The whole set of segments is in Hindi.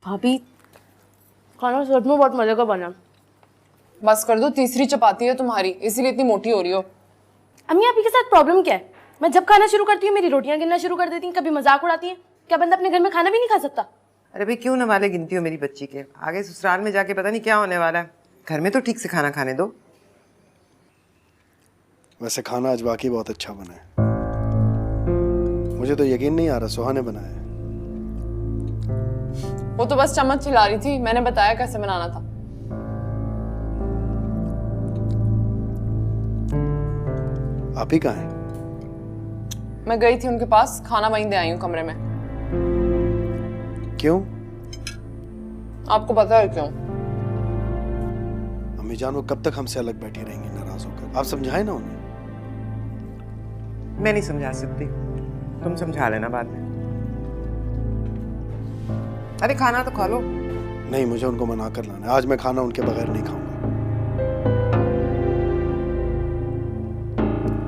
भाभी खाना सच में बहुत मजे का बना। बस कर दो, तीसरी चपाती है तुम्हारी, इसीलिए इतनी मोटी हो रही हो। अम्मी आपके के साथ प्रॉब्लम क्या है? मैं जब खाना शुरू करती हूँ मेरी रोटियां गिनना शुरू कर देती हैं, कभी मजाक उड़ाती हैं। क्या बंदा अपने घर में खाना भी नहीं खा सकता? अरे भाई क्यों नवाले गिनती हो मेरी बच्ची के? आगे ससुराल में जाके पता नहीं क्या होने वाला है। घर में तो ठीक से खाना खाने दो। वैसे खाना आज वाकई बहुत अच्छा बना है। मुझे तो यकीन नहीं आ रहा सुहाने बनाया है। वो तो बस चम्मच हिला रही थी, मैंने बताया कैसे बनाना था। आप ही कहाँ हैं? मैं गई थी उनके पास, खाना वहीं दे आई हूँ कमरे में। क्यों? आपको पता है क्यों? अम्मी जान वो कब तक हमसे अलग बैठी रहेंगी नाराज होकर? आप समझाए ना उन्हें। मैं नहीं समझा सकती, तुम समझा लेना बाद में। अरे खाना तो खा लो। नहीं, मुझे उनको मना कर लाना है। आज मैं खाना उनके बगैर नहीं खाऊंगा।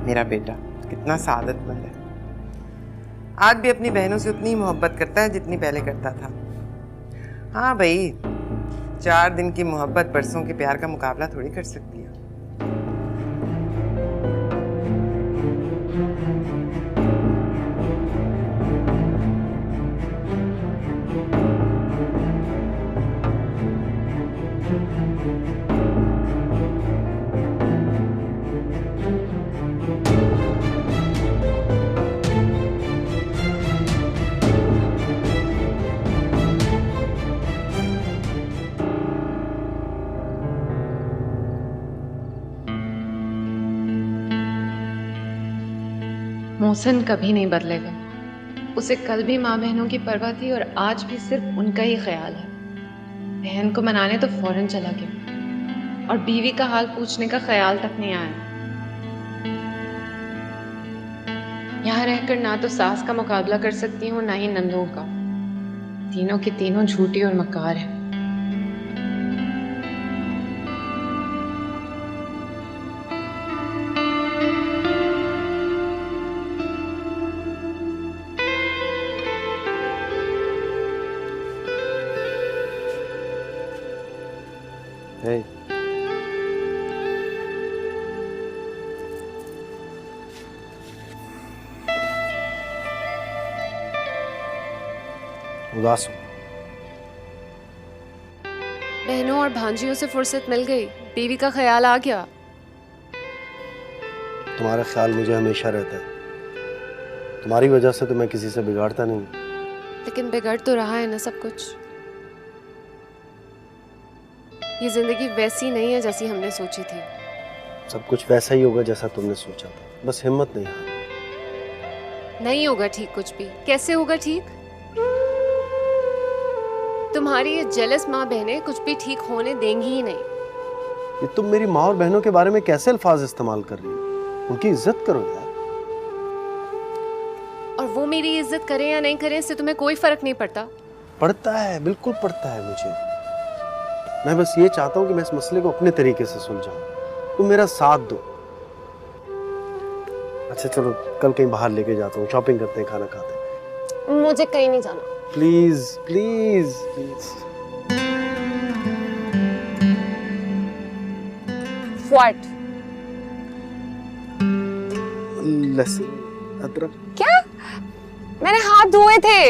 मेरा बेटा कितना सादतमंद है, आज भी अपनी बहनों से उतनी मोहब्बत करता है जितनी पहले करता था। हाँ भाई, 4 दिन की मोहब्बत बरसों के प्यार का मुकाबला थोड़ी कर सकती है। मोहसिन कभी नहीं बदलेगा। उसे कल भी माँ बहनों की परवाह थी और आज भी सिर्फ उनका ही ख्याल है। बहन को मनाने तो फौरन चला गया और बीवी का हाल पूछने का ख्याल तक नहीं आया। यहाँ रहकर ना तो सास का मुकाबला कर सकती हूँ ना ही नंदों का। तीनों की तीनों झूठी और मक्कार है। Hey. उदास हूँ। बहनों और भांजियों से फुर्सत मिल गई, बीवी का ख्याल आ गया। तुम्हारा ख्याल मुझे हमेशा रहता है। तुम्हारी वजह से तो मैं किसी से बिगाड़ता नहीं। लेकिन बिगड़ तो रहा है ना सब कुछ। ये जिंदगी वैसी नहीं है जैसी हमने सोची थी। सब कुछ वैसा ही होगा जैसा तुमने सोचा था, बस हिम्मत नहीं हारना। नहीं होगा ठीक कुछ भी। कैसे होगा ठीक? तुम्हारी ये जेलस माँ बहनें कुछ भी ठीक होने देंगी ही नहीं। ये तुम मेरी माँ और बहनों के बारे में कैसे अल्फाज इस्तेमाल कर रही हो? उनकी इज्जत करो यार। और वो मेरी इज्जत करें या नहीं करें इससे तुम्हें कोई फर्क नहीं पड़ता। पड़ता है, बिल्कुल पड़ता है मुझे। मैं बस ये चाहता हूँ कि मैं इस मसले को अपने तरीके से सुलझाऊं। तुम मेरा साथ दो। अच्छा चलो, कल कहीं बाहर लेके जाता हूँ, शॉपिंग करते हैं, खाना खाते हैं। मुझे कहीं नहीं जाना। Please please please. व्हाट? लहसुन अदरक। क्या? मैंने हाथ धोए थे।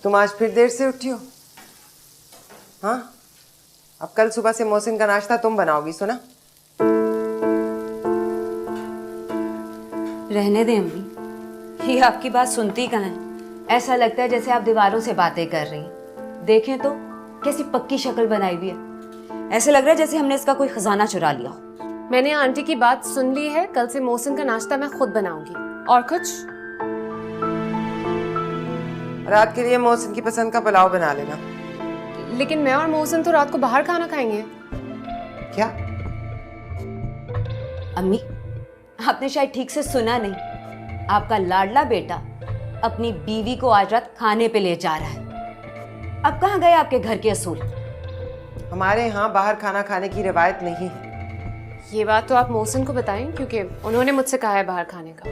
तुम आज फिर देर से उठी हो? हाँ, अब कल सुबह से मोहसिन का नाश्ता तुम बनाओगी सुना? रहने दें अम्मी, ये आपकी बात सुनती कहाँ है। ऐसा लगता है जैसे आप दीवारों से बातें कर रही हैं। देखें तो कैसी पक्की शक्ल बनाई हुई है। ऐसे लग रहा है जैसे हमने इसका कोई खजाना चुरा लिया हो। मैंने आंटी की बात सुन ली है। कल से मोहसिन का नाश्ता मैं खुद बनाऊंगी। और कुछ? रात के लिए मोहसिन की पसंद का पुलाव बना लेना। लेकिन मैं और मोहसिन तो रात को बाहर खाना खाएंगे। क्या? अम्मी, आपने शायद ठीक से सुना नहीं। आपका लाडला बेटा अपनी बीवी को आज रात खाने पे ले जा रहा है। अब कहाँ गए आपके घर के असूल? हमारे यहाँ बाहर खाना खाने की रिवायत नहीं है। ये बात तो आप मोहसिन को बताएं, क्योंकि उन्होंने मुझसे कहा है बाहर खाने का।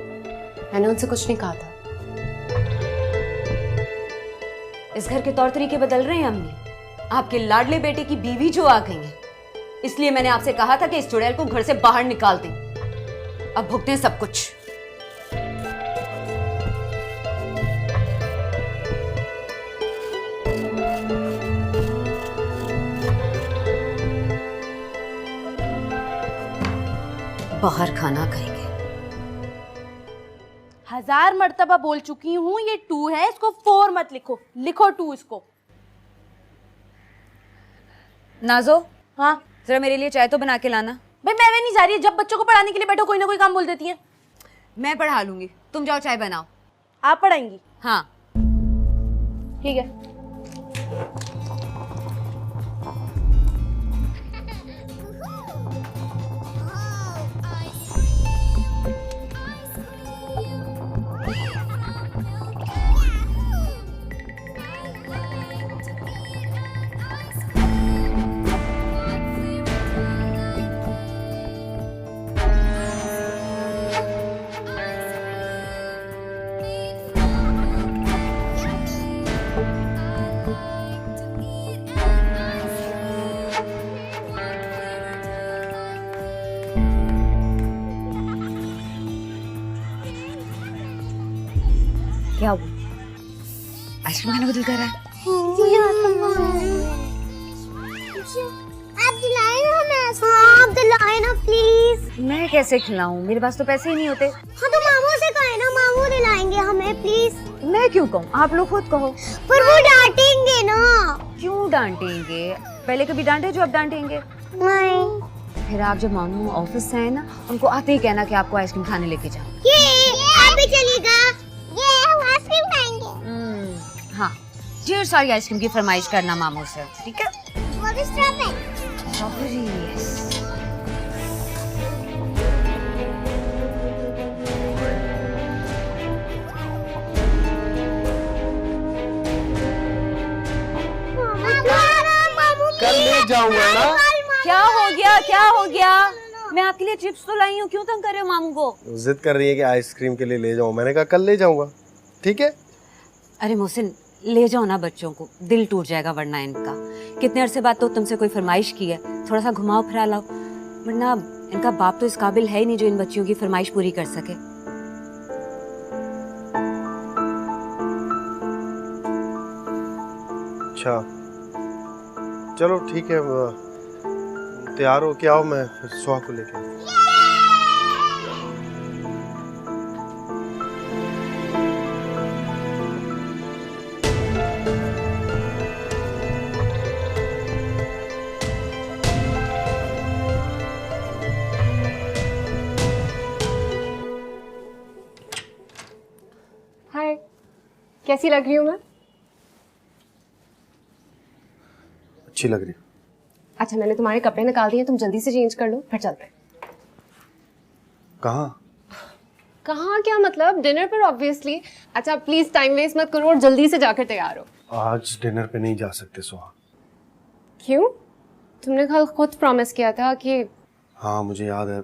मैंने उनसे कुछ नहीं कहा था। इस घर के तौर तरीके बदल रहे हैं अम्मी। आपके लाडले बेटे की बीवी जो आ गई है, इसलिए मैंने आपसे कहा था कि इस चुड़ैल को घर से बाहर निकाल दें। अब भुगतें सब कुछ। बाहर खाना खाएंगे। 1000 मर्तबा बोल चुकी हूँ ये 2 है, इसको 4 मत लिखो, लिखो 2 इसको। नाजो, हाँ जरा मेरे लिए चाय तो बना के लाना। भाई मैं नहीं जा रही, जब बच्चों को पढ़ाने के लिए बैठो कोई ना कोई काम बोल देती है। मैं पढ़ा लूंगी, तुम जाओ चाय बनाओ। आप पढ़ाएंगी? हाँ ठीक है। क्या हुआ? आइसक्रीम खाने को दिल कर रहा है? आप दिलाएं हमें। हाँ, आप दिलाएं ना प्लीज। मैं कैसे खिलाऊं? मेरे पास तो पैसे ही नहीं होते। हाँ तो मामू से कहें ना, मामू दिलाएंगे हमें प्लीज। मैं क्यों कहूँ? आप लोग खुद कहो। पर वो डांटेंगे ना। क्यों डांटेंगे? पहले कभी डांटे जो अब डांटेंगे? नहीं। फिर आप जब मामू ऑफिस से आए ना, उनको आते ही कहना कि आपको आइसक्रीम खाने लेके जाओ। ये आप भी चलिएगा। ये हम आइसक्रीम खाएंगे। हाँ, ढेर सारी आइसक्रीम की फरमाइश करना मामू से, ठीक है? What is traffic? Strawberry, yes. कल ले जाऊंगा ना। क्या हो गया? क्या हो गया? मैं आपके लिए चिप्स तो लाई हूँ, क्यों तंग कर रहे हो मामू को? जिद कर रही है कि आइसक्रीम के लिए ले जाऊं। मैंने कहा कल ले जाऊंगा, ठीक है? अरे मोहसिन, ले जाओ ना बच्चों को, दिल टूट जाएगा वरना इनका। कितने अरसे बाद तो तुमसे कोई फरमाइश की है, थोड़ा सा घुमाओ फिरा लाओ, वरना इनका बाप तो इस काबिल है ही नहीं जो इन बच्चियों की फरमाइश पूरी कर सके। अच्छा चलो ठीक है, तैयार हो के आओ, मैं सुहा को लेके आता हूं। हाय, कैसी लग रही हूँ मैं? अच्छी लग रही है। अच्छा, मैंने तुम्हारे कपड़े निकाल दिए, तुम जल्दी से चेंज कर लो, फिर चलते हैं। कहाँ? कहाँ क्या मतलब? डिनर पर ऑब्वियसली। अच्छा प्लीज टाइम वेस्ट मत करो और जल्दी से जाकर तैयार हो। आज डिनर पे नहीं जा सकते सुहा। क्यों? तुमने कल खुद प्रॉमिस किया था कि। हाँ मुझे याद है,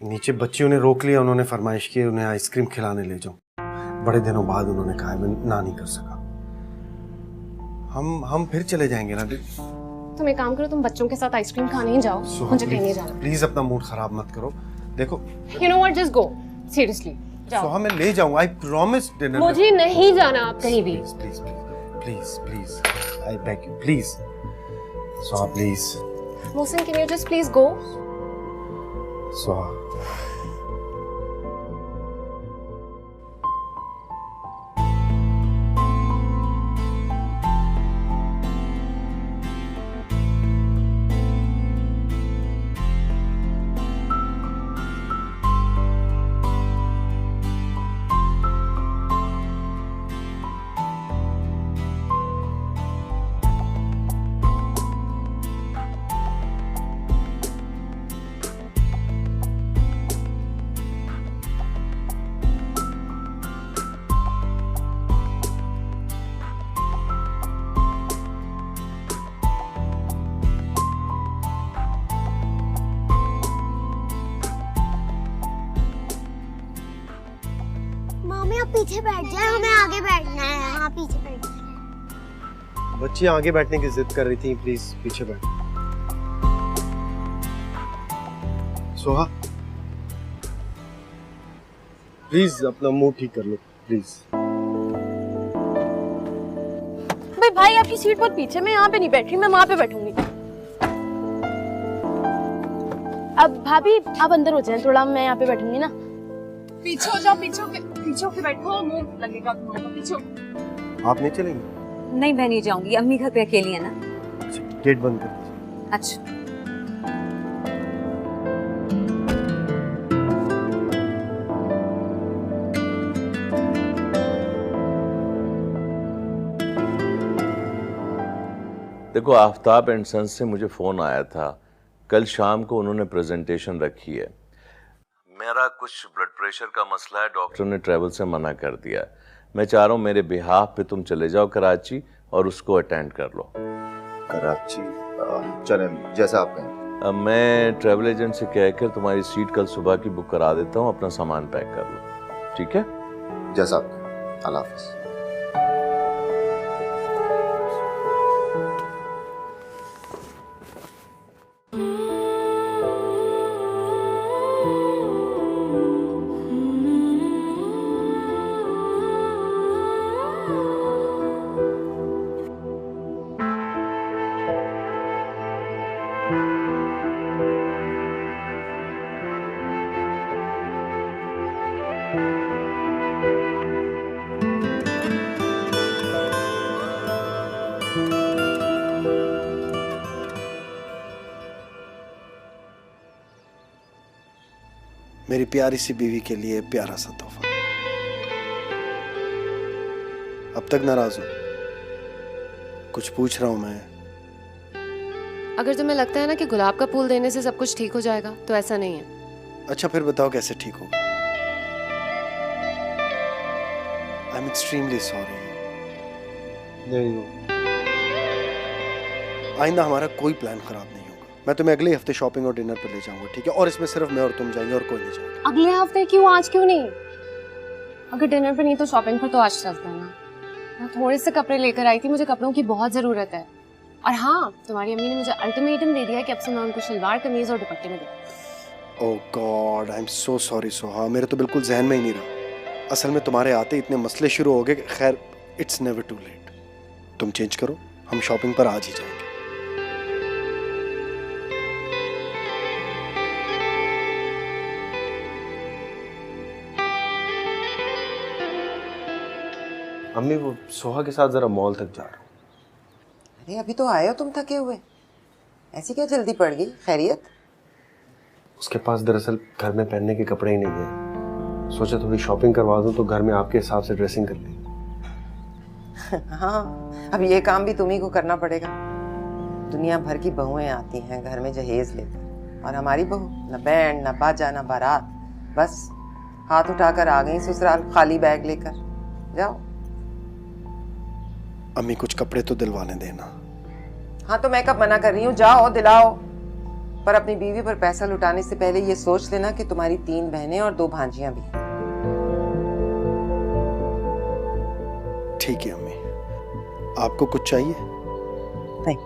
नीचे बच्चियों ने रोक लिया, उन्होंने फरमाइश की उन्हें आइसक्रीम खिलाने ले जाऊं। बड़े दिनों बाद उन्होंने कहा, मैं ना नहीं कर सका। हम फिर चले जाएंगे ना। तुम एक काम करो, तुम बच्चों के साथ आइसक्रीम खाने ही जाओ, मुझे कहीं नहीं जाना। प्लीज अपना मूड खराब मत करो। देखो you know what, just go, seriously जाओ। सुहा मैं ले जाऊंगा, आई प्रॉमिस डिनर। मुझे नहीं जाना आप कहीं भी। Please please please, I beg you please. Suha please. Mohsin, can you just please go? Suha पीछे बैठ जाए, हमें आगे बैठना है। हाँ पीछे बैठ जाए। बच्ची आगे बैठने की जिद कर रही थी, प्लीज पीछे बैठ। सोहा प्लीज अपना मुंह ठीक कर लो प्लीज। भाई आपकी सीट बहुत पीछे, मैं यहाँ पे नहीं बैठ रही, मैं वहां पे बैठूंगी। अब भाभी आप अंदर हो जाएं थोड़ा, मैं यहाँ पे बैठूंगी ना। पीछे हो जाओ, पीछे होके बैठो, मुंह लगेगा तुम्हारा, पीछे हो। आप नहीं चलेंगे? नहीं मैं नहीं जाऊंगी, अम्मी घर पे अकेली है ना। अच्छा, गेट बंद कर दीजिए। अच्छा देखो, आफ्ताब एंड सन्स से मुझे फ़ोन आया था, कल शाम को उन्होंने प्रेजेंटेशन रखी है। मेरा कुछ ब्लड प्रेशर का मसला है, डॉक्टर ने ट्रैवल से मना कर दिया है। मैं चाह रहा हूँ मेरे बिहाफ पे तुम चले जाओ कराची और उसको अटेंड कर लो। कराची चलें, जैसा आप कहें। अब मैं ट्रैवल एजेंट से कहकर तुम्हारी सीट कल सुबह की बुक करा देता हूँ, अपना सामान पैक कर लो, ठीक है? जैसा आप कहें। अल्लाह हाफ़िज़। मेरी प्यारी सी बीवी के लिए प्यारा सा तोहफा। अब तक नाराज हो? कुछ पूछ रहा हूं मैं। अगर तुम्हें लगता है ना कि गुलाब का फूल देने से सब कुछ ठीक हो जाएगा, तो ऐसा नहीं है। अच्छा फिर बताओ कैसे ठीक होगा? I am extremely sorry. नहीं, आइंदा हमारा कोई प्लान खराब नहीं होगा। मैं तुम्हें अगले हफ्ते शॉपिंग और डिनर पर ले जाऊंगा, ठीक है? और इसमें सिर्फ मैं और तुम जाएंगे और कोई नहीं जाएगा। अगले हफ्ते क्यों, आज क्यों नहीं? अगर डिनर पर नहीं तो शॉपिंग पर तो आज चल देना। मैं थोड़े से कपड़े लेकर आई थी, मुझे कपड़ों की बहुत जरूरत है। और हाँ, तुम्हारी अम्मी ने मुझे अल्टीमेटम दे दिया कि अब से मैं उनको शलवार कमीज और दुपट्टे में दूँ। Oh God, I am so sorry Soha, मेरे तो बिल्कुल जहन में ही नहीं रहा। असल में तुम्हारे आते इतने मसले शुरू हो गए। खैर, इट्स नेवर टू लेट। तुम चेंज करो, हम शॉपिंग पर आज ही जाएंगे। अम्मी, वो सोहा के साथ जरा मॉल तक जा रहा हूँ। अरे अभी तो आए हो तुम थके हुए, ऐसी क्या जल्दी पड़ गई? खैरियत? उसके पास दरअसल घर में पहनने के कपड़े ही नहीं है। सोचा थोड़ी शॉपिंग करवा दूं तो घर में आपके हिसाब से ड्रेसिंग कर लेंगे। हाँ, अब ये काम भी तुम्ही को करना पड़ेगा। दुनिया भर की बहुएं आती हैं घर में जहेज लेकर, और हमारी बहू न बैंड न बाजा न बारात, बस हाथ उठाकर आ गई ससुराल खाली बैग लेकर। जाओ। अम्मी कुछ कपड़े तो दिलवाने देना। हाँ तो मैं कब मना कर रही हूँ, जाओ दिलाओ। पर अपनी बीवी पर पैसा लुटाने से पहले ये सोच लेना कि तुम्हारी 3 बहनें और 2 भांजियां भी। ठीक है अम्मी। आपको कुछ चाहिए? नहीं।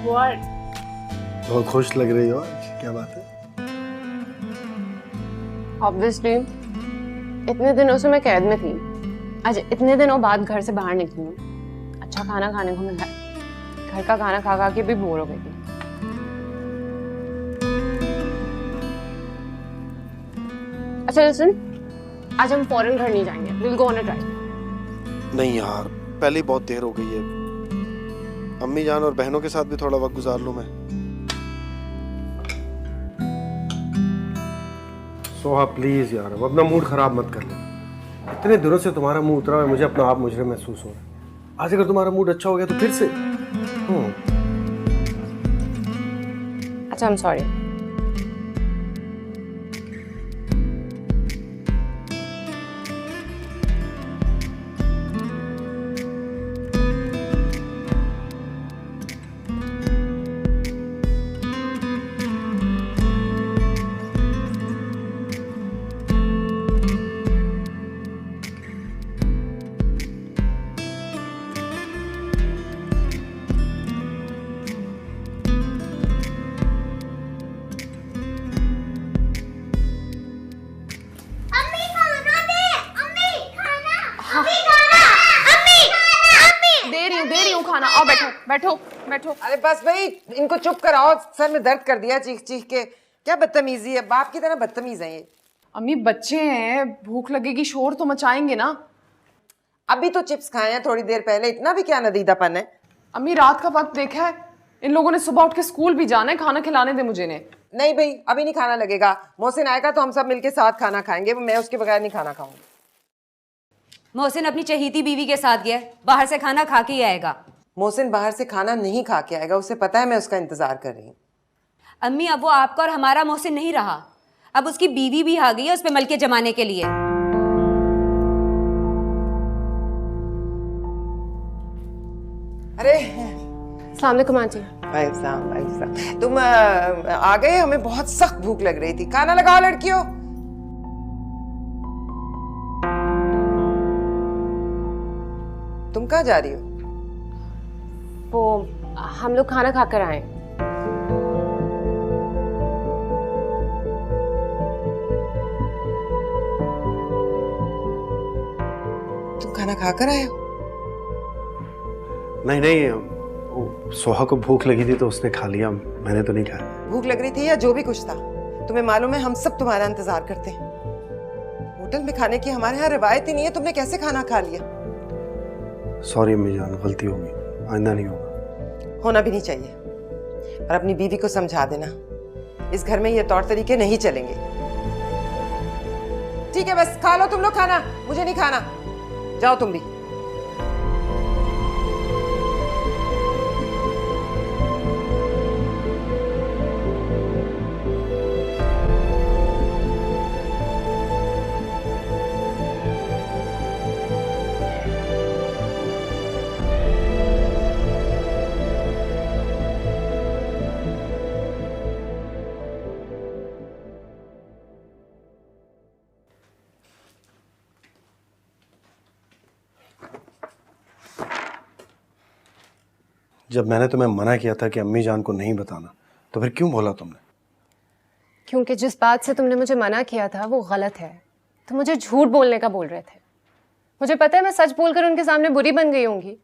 What? बहुत खुश लग रही हो आज, क्या बात है? ऑब्वियसली इतने दिनों से मैं कैद में थी, आज इतने दिनों बाद घर से बाहर निकली हूँ, अच्छा खाना खाने को मिला है। घर का खाना खा खा के भी बोर हो गई थी। अच्छा लिसन, आज हम फॉरेन घर नहीं जाएंगे, will go on a drive. नहीं यार, पहले ही बहुत देर हो गई है। अम्मी जान और बहनों के साथ भी थोड़ा वक्त गुजार लूं मैं। सोहा प्लीज यार, अब अपना मूड खराब मत कर ले। इतने दिनों से तुम्हारा मुंह उतरा है, मुझे अपना आप मुजरिम महसूस हो रहा है। आज अगर तुम्हारा मूड अच्छा हो गया तो फिर से अच्छा, आई एम सॉरी। अम्मी खाना दे, अम्मी खाना, अम्मी खाना, अम्मी दे रही हूँ खाना। आओ बैठो बैठो बैठो। अरे बस भाई, इनको चुप कराओ, सर में दर्द कर दिया चीख चीख के। क्या बदतमीजी है, बाप की तरह बदतमीज है ये। अम्मी बच्चे हैं, भूख लगेगी, शोर तो मचाएंगे ना। अभी तो चिप्स खाए हैं थोड़ी देर पहले, इतना भी क्या नदीदापन है। अम्मी रात का वक्त देखा है, इन लोगों ने सुबह उठ के स्कूल भी जाना है, खाना खिलाने दे मुझे ने। नहीं भाई, अभी नहीं खाना लगेगा। मोहसिन आएगा तो हम सब मिलके साथ खाना खाएंगे, मैं उसके बगैर नहीं खाना खाऊंगी। मोहसिन अपनी चहेती बीवी के साथ गया है, बाहर से खाना खा के ही आएगा। मोहसिन बाहर से खाना नहीं खा के आएगा, उसे पता है मैं उसका इंतजार कर रही हूँ। अम्मी, अब वो आपका और हमारा मोहसिन नहीं रहा, अब उसकी बीवी भी आ गई है उस पे मलके जमाने के लिए। अरे अस्सलाम वालेकुम आंटी। वालेकुम। तुम आ गए, हमें बहुत सख्त भूख लग रही थी। खाना लगाओ लड़कियों। तुम कहाँ जा रही हो? वो हम लोग खाना खाकर आए। तुम खाना खाकर आए हो? नहीं नहीं, वो सोहा को भूख लगी थी तो उसने खा लिया, मैंने तो नहीं खाया। भूख लग रही थी या जो भी कुछ था, तुम्हें मालूम है हम सब तुम्हारा इंतजार करते हैं। होटल में खाने की हमारे यहाँ रिवायत ही नहीं है, तुमने कैसे खाना खा लिया? सॉरी अम्मी जान, गलती हो गई, आइंदा नहीं होगा। होना भी नहीं चाहिए। और अपनी बीवी को समझा देना, इस घर में ये तौर तरीके नहीं चलेंगे। ठीक है, बस खा लो तुम लोग खाना, मुझे नहीं खाना। जाओ तुम भी। जब मैंने तुम्हें मना किया था कि अम्मी जान को नहीं बताना, तो फिर क्यों बोला तुमने? क्योंकि जिस बात से तुमने मुझे मना किया था वो गलत है। तुम मुझे झूठ बोलने का बोल रहे थे। मुझे पता है मैं सच बोलकर उनके सामने बुरी बन गई होंगी,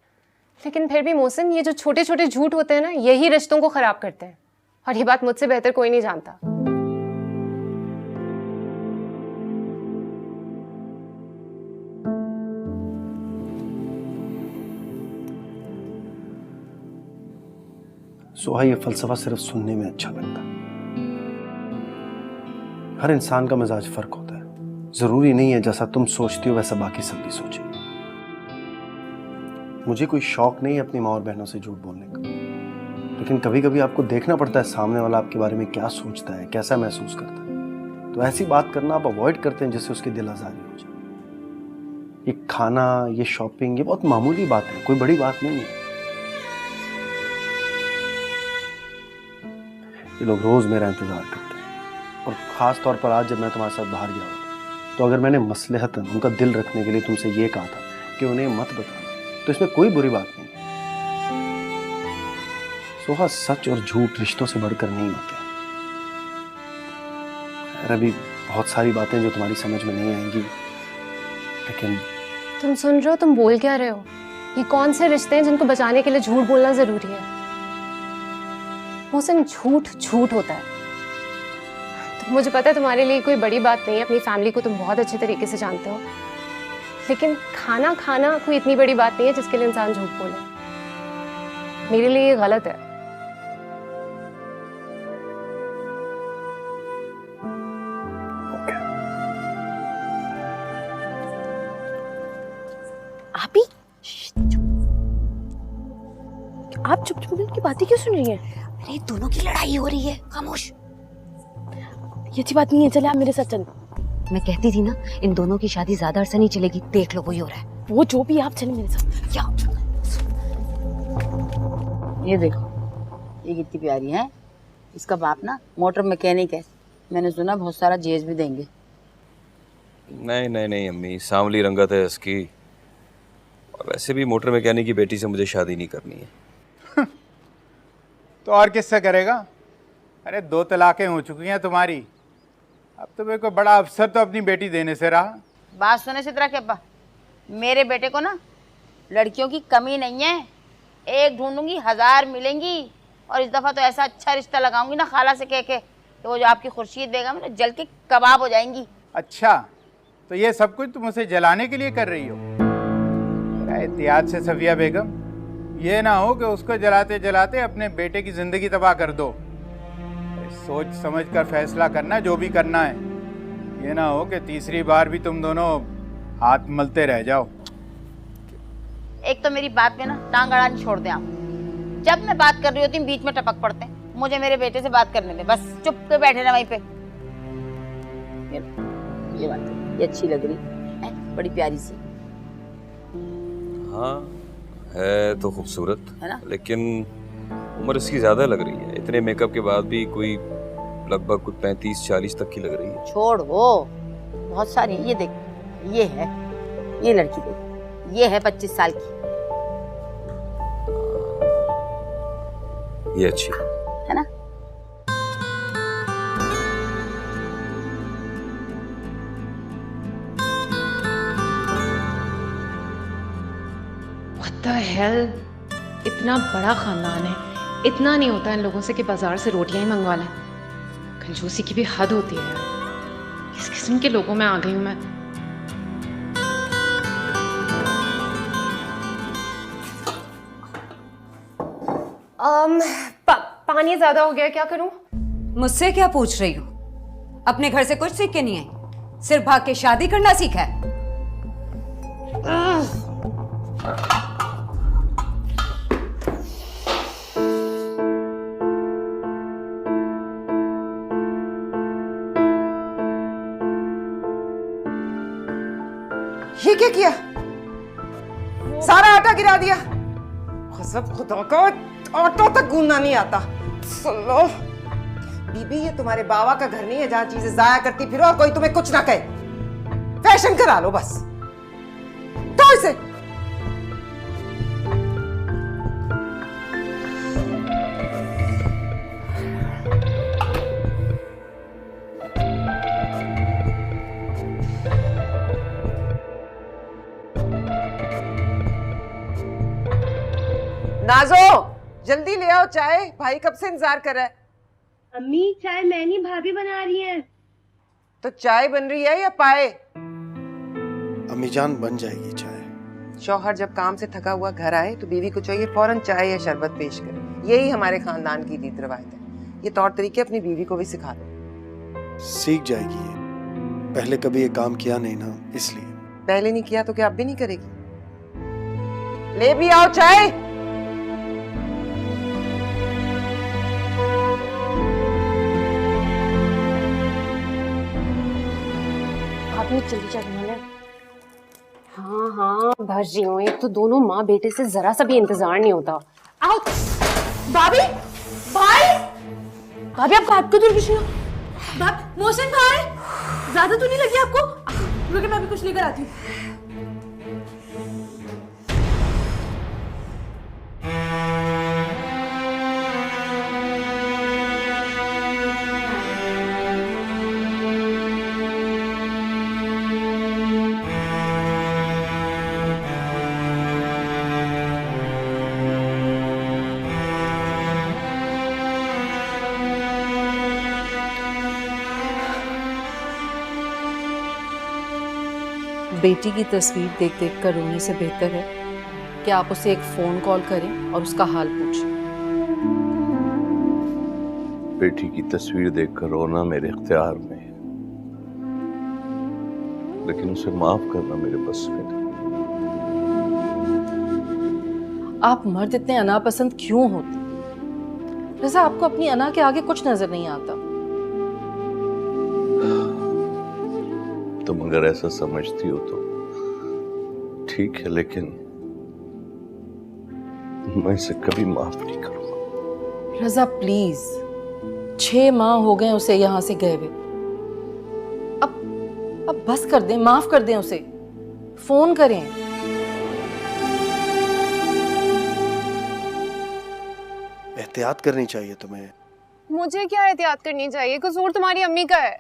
लेकिन फिर भी मोहसिन, ये जो छोटे छोटे झूठ होते हैं ना, यही रिश्तों को खराब करते हैं। और ये बात मुझसे बेहतर कोई नहीं जानता। सोहा, ये फलसफा सिर्फ सुनने में अच्छा लगता है। हर इंसान का मिजाज फर्क होता है, जरूरी नहीं है जैसा तुम सोचती हो वैसा बाकी सब भी सोचे। मुझे कोई शौक नहीं है अपनी माँ और बहनों से झूठ बोलने का, लेकिन कभी कभी आपको देखना पड़ता है सामने वाला आपके बारे में क्या सोचता है, कैसा महसूस करता है। तो ऐसी बात करना आप अवॉइड करते हैं जिससे उसकी दिल आजारी हो जाए। ये खाना, ये शॉपिंग, ये बहुत मामूली बात है, कोई बड़ी बात नहीं है। ये लोग रोज मेरा इंतजार करते हैं, और ख़ास तौर पर आज जब मैं तुम्हारे साथ बाहर गया हूँ, तो अगर मैंने मसलहतन उनका दिल रखने के लिए तुमसे ये कहा था कि उन्हें मत बताना, तो इसमें कोई बुरी बात नहीं। सोहा, सच और झूठ रिश्तों से बढ़कर नहीं होते। खैर, अभी बहुत सारी बातें जो तुम्हारी समझ में नहीं आएंगी, लेकिन तुम सुन रहे हो? तुम बोल क्या रहे हो? ये कौन से रिश्ते हैं जिनको बचाने के लिए झूठ बोलना जरूरी है? मोहसिन, झूठ झूठ होता है। तो मुझे पता है तुम्हारे लिए कोई बड़ी बात नहीं है, अपनी फैमिली को तुम बहुत अच्छे तरीके से जानते हो, लेकिन खाना खाना कोई इतनी बड़ी बात नहीं है जिसके लिए इंसान झूठ बोले। मेरे लिए ये गलत है। आप चुप चुप उनकी बातें क्यों सुन रही हैं? अरे दोनों की लड़ाई हो रही है, खामोश। ये अच्छी बात नहीं है, चले आप मेरे साथ चलो। मैं कहती थी ना, इन दोनों की शादी ज्यादा अरसा नहीं चलेगी। देख लो वही हो रहा है। वो जो भी, आप चले मेरे साथ। क्या? ये देखो, ये कितनी प्यारी है। इसका बाप ना मोटर मैकेनिक है, मैंने सुना बहुत सारा जेज भी देंगे। नहीं नहीं नहीं अम्मी, सांवली रंगत है इसकी, और वैसे भी मोटर मैकेनिक की बेटी से मुझे शादी नहीं करनी है। तो और किससे करेगा? अरे 2 तलाकें हो चुकी हैं तुम्हारी, अब तुम्हें कोई बड़ा अफसर तो अपनी बेटी देने से रहा। बात सुने सिद्रा के अब्बा, मेरे बेटे को ना लड़कियों की कमी नहीं है, एक ढूंढूंगी 1000 मिलेंगी, और इस दफ़ा तो ऐसा अच्छा रिश्ता लगाऊंगी ना खाला से कह के, तो वो जो आपकी खुर्शीद देगा ना जल के कबाब हो जाएंगी। अच्छा, तो ये सब कुछ तुम उसे जलाने के लिए कर रही हो? एहतियात से सफिया बेगम, ये ना हो कि उसको जलाते जलाते अपने बेटे की जिंदगी तबाह कर दो। सोच समझ कर फैसला करना जो भी करना है, ये ना हो कि तीसरी बार भी तुम दोनों हाथ मलते रह जाओ। एक तो मेरी बात में ना टांग अड़ानी छोड़ दे आप। जब मैं बात कर रही होती बीच में टपक पड़ते हैं। मुझे मेरे बेटे से बात करने दे, बस चुप के बैठे ना वहीं पे। ये बात ये अच्छी लग रही है, बड़ी प्यारी सी। हाँ है तो खूबसूरत है ना, लेकिन उम्र इसकी ज्यादा लग रही है। इतने मेकअप के बाद भी कोई लगभग कुछ 35-40 तक की लग रही है। छोड़ वो, बहुत सारी। ये देख, ये है, ये लड़की देख, ये है 25 साल की, ये अच्छी है ना। What the hell? इतना बड़ा खानदान है, इतना नहीं होता इन लोगों से कि बाजार से रोटियां ही मंगवा लें। कंजूसी की भी हद होती है यार। किस किस्म के लोगों में आ गई हूं मैं। पानी ज्यादा हो गया, क्या करूं? मुझसे क्या पूछ रही हो? अपने घर से कुछ सीख के नहीं आई, सिर्फ भाग के शादी करना सीखा है। ये क्या किया? सारा आटा गिरा दिया। कसम खुदा का, आटा तक गूंदना नहीं आता। सुनो बीबी, ये तुम्हारे बाबा का घर नहीं है जहां चीजें जाया करती फिरो और कोई तुम्हें कुछ ना कहे। फैशन करा लो बस। तो इसे नाजो, जल्दी ले आओ चाय, भाई कब से इंतजार कर रहा है। अम्मी, चाय मैं नहीं भाभी बना रही है। तो चाय बन रही है या पाए? अम्मी जान, बन जाएगी चाय। शौहर जब काम से थका हुआ घर आए तो बीवी को चाहिए फौरन चाय या शरबत पेश करे। यही हमारे खानदान की रीत रिवायत है। ये तौर तरीके अपनी बीवी को भी सिखा दो। सीख जाएगी ये, पहले कभी ये काम किया नहीं ना, इसलिए। पहले नहीं किया तो क्या अब भी नहीं करेगी? ले भी आओ चाय। आपने जल्दी चाय बना ले। हाँ हाँ, भर रही हूँ। एक तो दोनों माँ बेटे से जरा सा भी इंतजार नहीं होता। आओ भाभी, भाई, भाभी आपका हाथ को दूर कुछ नहीं। मोहसिन भाई, ज्यादा तो नहीं लगी आपको? रुके, मैं भी कुछ लेकर आती हूँ। बेटी की तस्वीर देख देख कर रोने से बेहतर है कि आप उसे एक फोन कॉल करें और उसका हाल पूछें। बेटी की तस्वीर देखकर रोना मेरे इख्तियार में है, लेकिन उसे माफ करना मेरे बस में नहीं। आप मर्द इतने अनापसंद क्यों होते? रज़ा, आपको अपनी अना के आगे कुछ नजर नहीं आता। तुम अगर ऐसा समझती हो तो ठीक है, लेकिन मैं इसे कभी माफ नहीं करूंगा। रज़ा प्लीज, 6 माह हो गए उसे यहां से गए हुए। अब बस कर दें, माफ कर दें उसे, फोन करें। एहतियात करनी चाहिए तुम्हें। मुझे क्या एहतियात करनी चाहिए? कसूर तुम्हारी अम्मी का है।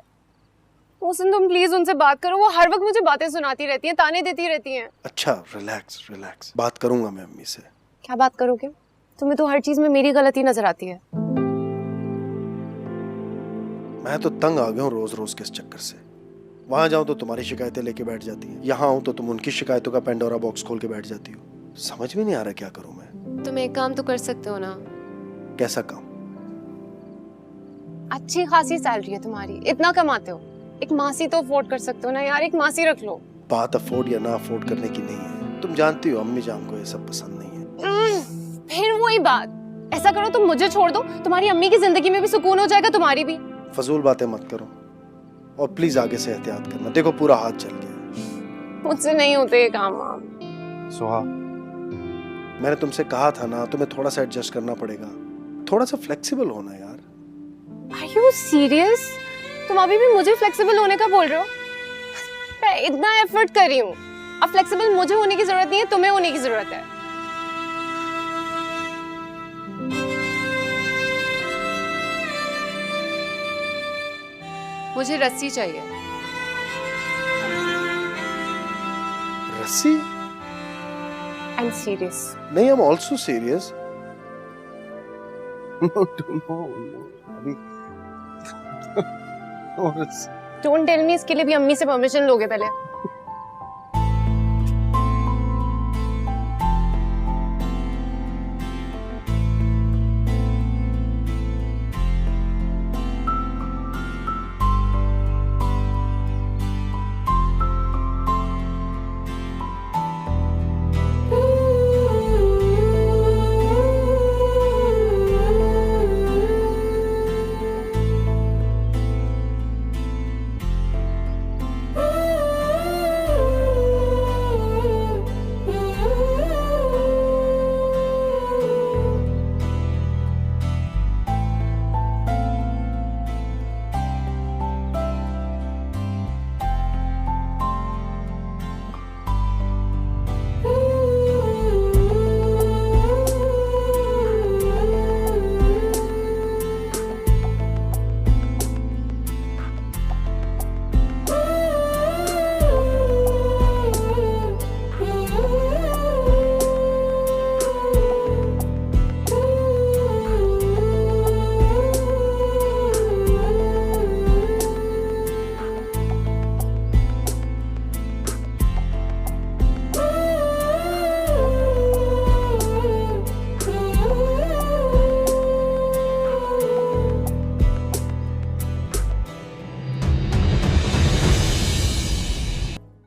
मोहसिन, तुम प्लीज उनसे बात करो। वो हर वक्त मुझे बातें सुनाती रहती हैं, ताने देती रहती हैं। अच्छा, रिलैक्स रिलैक्स, बात करूंगा मैं अम्मी से। क्या बात करोगे? तुम्हें तो हर चीज में मेरी गलती नजर आती है। मैं तो तंग आ गया हूँ रोज रोज के इस चक्कर से। वहां जाऊं तो तुम्हारी शिकायतें लेके बैठ जाती हैं, यहाँ आऊं तो तुम उनकी शिकायतों का पेंडोरा बॉक्स खोल के बैठ जाती हो। समझ में नहीं आ रहा क्या करूं मैं। तुम एक काम तो कर सकते हो ना। कैसा काम? अच्छी खासी सैलरी है तुम्हारी, इतना कमाते हो, एक मासी तो अफोर्ड कर सकते हो ना यार। एक मासी रख लो। बात अफोर्ड या ना अफोर्ड करने की नहीं है, तुम जानती हो अम्मी जान को ये सब पसंद नहीं है। फिर वही बात, ऐसा करो तुम मुझे छोड़ दो, तुम्हारी अम्मी की जिंदगी में भी सुकून हो जाएगा, तुम्हारी भी। फजूल बातें मत करो और प्लीज आगे से एहतियात करना। देखो पूरा हाथ जल गया। मुझसे नहीं होते ये काम। सुहा, मैंने तुमसे कहा था ना, तुम्हें थोड़ा सा एडजस्ट करना पड़ेगा। थोड़ा सा फ्लेक्सिबल होना यार। Are you serious? तुम अभी भी मुझे फ्लेक्सिबल होने का बोल रहे हो? मैं इतना एफर्ट कर रही हूँ। अब फ्लेक्सिबल मुझे होने की जरूरत नहीं है, तुम्हें होने की जरूरत है। मुझे रस्सी चाहिए। रस्सी? I'm serious. नहीं, I'm also serious. No, अभी Don't tell me, इसके लिए भी अम्मी से परमिशन लोगे पहले।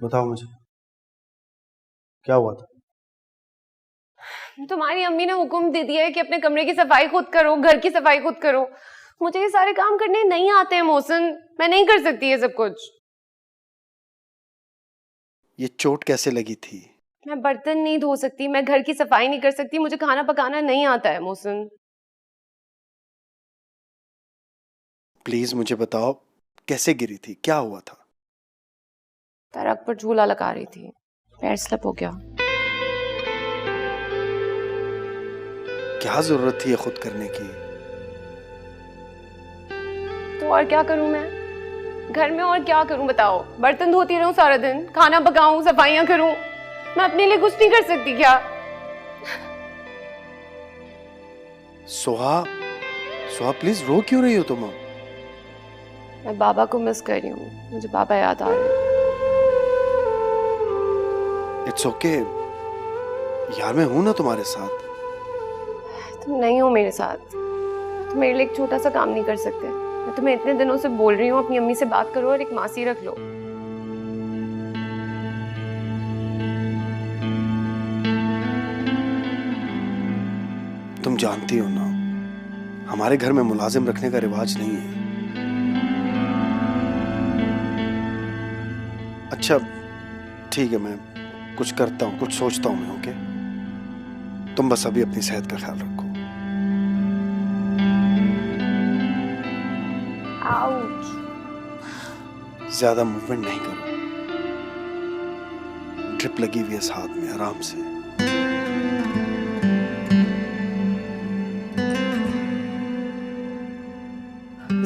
बताओ मुझे, क्या हुआ था? तुम्हारी अम्मी ने हुक्म दे दिया है कि अपने कमरे की सफाई खुद करो, घर की सफाई खुद करो। मुझे ये सारे काम करने नहीं आते हैं मोहसिन, मैं नहीं कर सकती ये सब कुछ। ये चोट कैसे लगी थी? मैं बर्तन नहीं धो सकती, मैं घर की सफाई नहीं कर सकती, मुझे खाना पकाना नहीं आता है मोहसिन। प्लीज मुझे बताओ, कैसे गिरी थी, क्या हुआ था? ट्रक पर झूला लगा रही थी, पैर स्लिप हो गया। क्या जरूरत थी ये खुद करने की? तो और क्या करूं मैं घर में, और क्या करूं बताओ? बर्तन धोती रहूं सारा दिन, खाना पकाऊं, सफाइयां करूं, मैं अपने लिए कुछ नहीं कर सकती क्या? सुहा, सुहा प्लीज रो क्यों रही हो तुम? मैं बाबा को मिस कर रही हूँ, मुझे बाबा याद आ रहे हैं। इट्स ओके यार, मैं हूं ना तुम्हारे साथ। तुम नहीं हो मेरे साथ, तुम मेरे लिए एक छोटा सा काम नहीं कर सकते। मैं तुम्हें इतने दिनों से बोल रही हूँ अपनी अम्मी से बात करो और एक मासी रख लो। तुम जानती हो ना, हमारे घर में मुलाजिम रखने का रिवाज नहीं है। अच्छा ठीक है, मैं कुछ करता हूँ, कुछ सोचता हूँ मैं। ओके, तुम बस अभी अपनी सेहत का ख्याल रखो। आउच। ज्यादा मूवमेंट नहीं करो, ड्रिप लगी हुई है इस हाथ में, आराम से।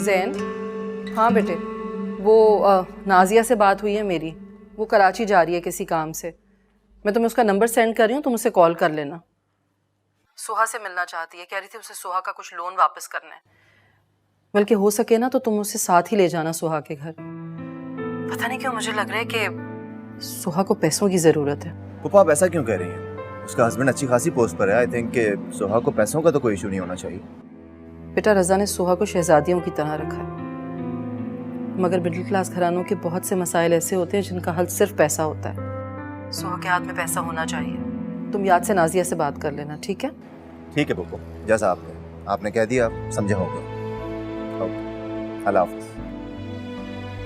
जैन, हाँ बेटे, वो नाजिया से बात हुई है मेरी। वो कराची जा रही है किसी काम से। मैं तुम्हें उसका नंबर सेंड कर रही हूँ, तुम उसे कॉल कर लेना। सुहा से मिलना चाहती है, कह रही थी उसे सुहा का कुछ लोन वापस करना है। बल्कि हो सके ना तो तुम उसे साथ ही ले जाना सुहा के घर। पता नहीं क्यों मुझे लग रहा है कि सुहा को पैसों की ज़रूरत है। पापा आप ऐसा क्यों कह रही हैं? उसका हस्बैंड अच्छी खासी पोस्ट पर है। आई थिंक कि सुहा को पैसों का तो कोई इशू नहीं होना चाहिए। बेटा, रज़ा ने सुहा को शहजादियों की तरह रखा है, मगर मिडिल क्लास घरानों के बहुत से मसाइल ऐसे होते हैं जिनका हल सिर्फ पैसा होता है। सुहा के हाथ में पैसा होना चाहिए। तुम याद से नाजिया से बात कर लेना, ठीक है? ठीक है पप्पू, जैसा आपने कह दिया, आप समझे होंगे। अल्लाह हाफ़िज़।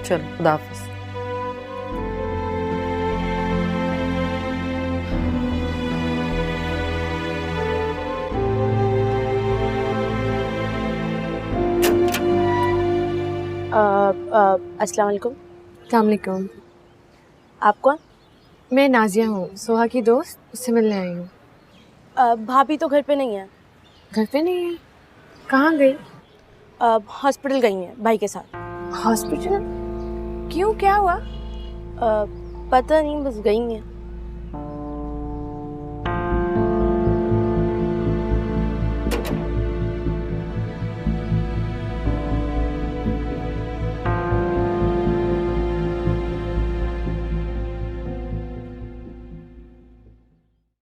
चलो, खुदा हाफ़िज़। अस्सलाम वालेकुम। आप कौन? मैं नाजिया हूँ, सोहा की दोस्त, उससे मिलने आई हूँ। भाभी तो घर पे नहीं है। घर पे नहीं है? कहाँ गई? हॉस्पिटल गई हैं भाई के साथ। हॉस्पिटल? क्यों, क्या हुआ? पता नहीं, बस गई हैं।